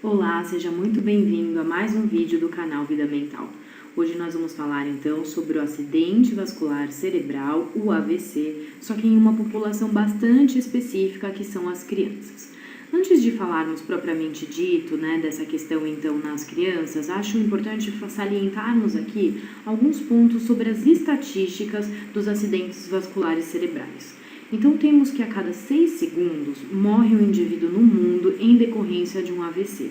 Olá, seja muito bem-vindo a mais um vídeo do canal Vida Mental. Hoje nós vamos falar então sobre o acidente vascular cerebral, o AVC, só que em uma população bastante específica que são as crianças. Antes de falarmos propriamente dito, dessa questão então nas crianças, acho importante salientarmos aqui alguns pontos sobre as estatísticas dos acidentes vasculares cerebrais. Então, temos que a cada 6 segundos morre um indivíduo no mundo em decorrência de um AVC.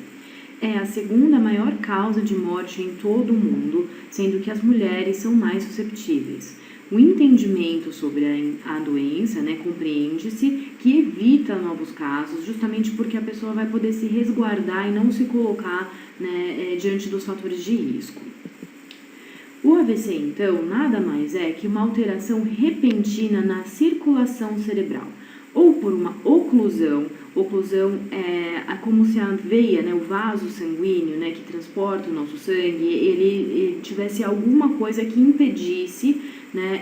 É a segunda maior causa de morte em todo o mundo, sendo que as mulheres são mais susceptíveis. O entendimento sobre a doença, compreende-se que evita novos casos, justamente porque a pessoa vai poder se resguardar e não se colocar diante dos fatores de risco. O AVC, então, nada mais é que uma alteração repentina na circulação cerebral, ou por uma oclusão é como se a veia, o vaso sanguíneo, que transporta o nosso sangue, ele tivesse alguma coisa que impedisse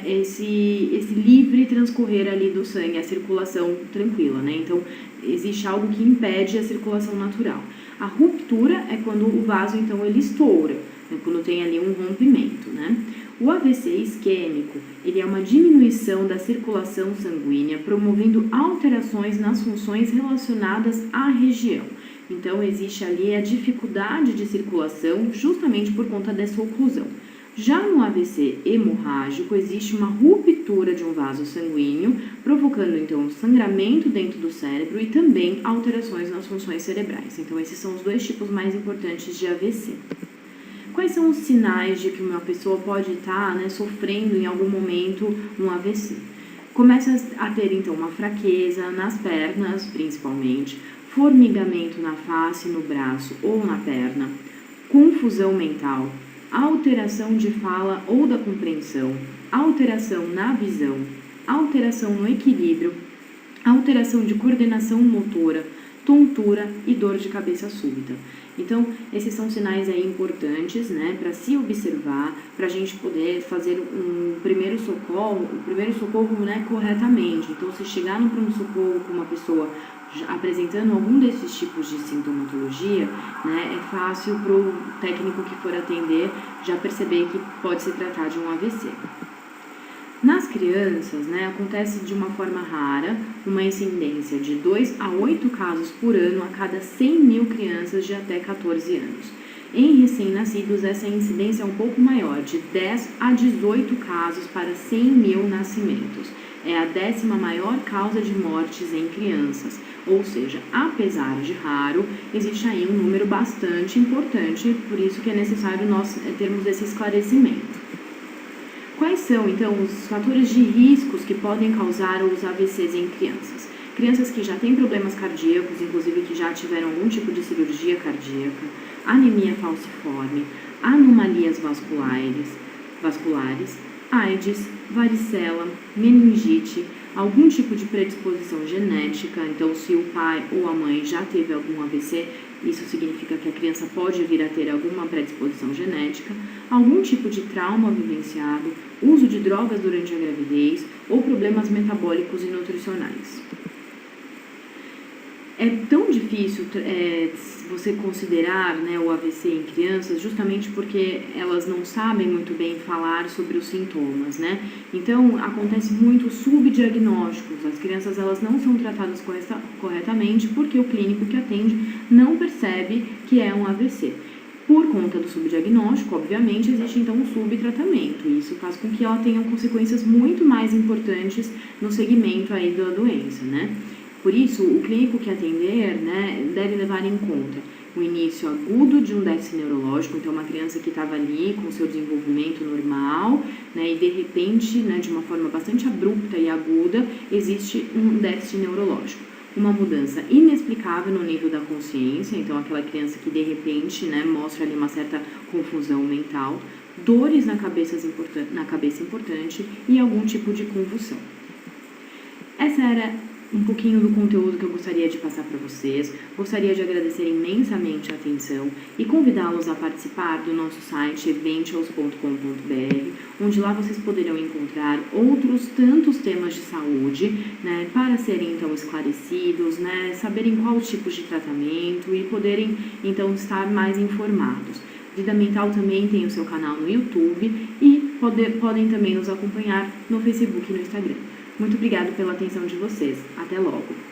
esse livre transcorrer ali do sangue, a circulação tranquila, Então, existe algo que impede a circulação natural. A ruptura é quando o vaso, então, ele estoura, quando tem ali um rompimento, O AVC isquêmico, ele é uma diminuição da circulação sanguínea, promovendo alterações nas funções relacionadas à região. Então, existe ali a dificuldade de circulação justamente por conta dessa oclusão. Já no AVC hemorrágico, existe uma ruptura de um vaso sanguíneo, provocando, então, sangramento dentro do cérebro e também alterações nas funções cerebrais. Então, esses são os dois tipos mais importantes de AVC. Quais são os sinais de que uma pessoa pode estar sofrendo em algum momento um AVC? Começa a ter, então, uma fraqueza nas pernas, principalmente, formigamento na face, no braço ou na perna, confusão mental, alteração de fala ou da compreensão, alteração na visão, alteração no equilíbrio, alteração de coordenação motora, tontura e dor de cabeça súbita. Então, esses são sinais aí importantes, para se observar, para a gente poder fazer um primeiro socorro, corretamente. Então, se chegar no pronto-socorro com uma pessoa apresentando algum desses tipos de sintomatologia, é fácil para o técnico que for atender já perceber que pode se tratar de um AVC. Nas crianças, acontece de uma forma rara, uma incidência de 2 a 8 casos por ano a cada 100 mil crianças de até 14 anos. Em recém-nascidos, essa incidência é um pouco maior, de 10 a 18 casos para 100 mil nascimentos. É a 10ª maior causa de mortes em crianças, ou seja, apesar de raro, existe aí um número bastante importante, por isso que é necessário nós termos esse esclarecimento. Quais são, então, os fatores de riscos que podem causar os AVCs em crianças? Crianças que já têm problemas cardíacos, inclusive que já tiveram algum tipo de cirurgia cardíaca, anemia falciforme, anomalias vasculares, AIDS, varicela, meningite, algum tipo de predisposição genética. Então, se o pai ou a mãe já teve algum AVC, isso significa que a criança pode vir a ter alguma predisposição genética, algum tipo de trauma vivenciado, uso de drogas durante a gravidez ou problemas metabólicos e nutricionais. É tão difícil você considerar o AVC em crianças justamente porque elas não sabem muito bem falar sobre os sintomas, Então, acontece muito subdiagnósticos. As crianças elas não são tratadas corretamente porque o clínico que atende não percebe que é um AVC. Por conta do subdiagnóstico, obviamente, existe então um subtratamento. E isso faz com que ela tenha consequências muito mais importantes no segmento aí da doença, Por isso, o clínico que atender, deve levar em conta o início agudo de um déficit neurológico, então uma criança que estava ali com seu desenvolvimento normal, e de repente, de uma forma bastante abrupta e aguda, existe um déficit neurológico. Uma mudança inexplicável no nível da consciência, então aquela criança que de repente, mostra ali uma certa confusão mental, dores na cabeça importante e algum tipo de convulsão. Essa era um pouquinho do conteúdo que eu gostaria de passar para vocês. Gostaria de agradecer imensamente a atenção e convidá-los a participar do nosso site eventials.com.br, onde lá vocês poderão encontrar outros tantos temas de saúde, né, para serem então esclarecidos, né, saberem qual tipo de tratamento e poderem então estar mais informados. Vida Mental também tem o seu canal no YouTube e podem também nos acompanhar no Facebook e no Instagram. Muito obrigada pela atenção de vocês. Até logo!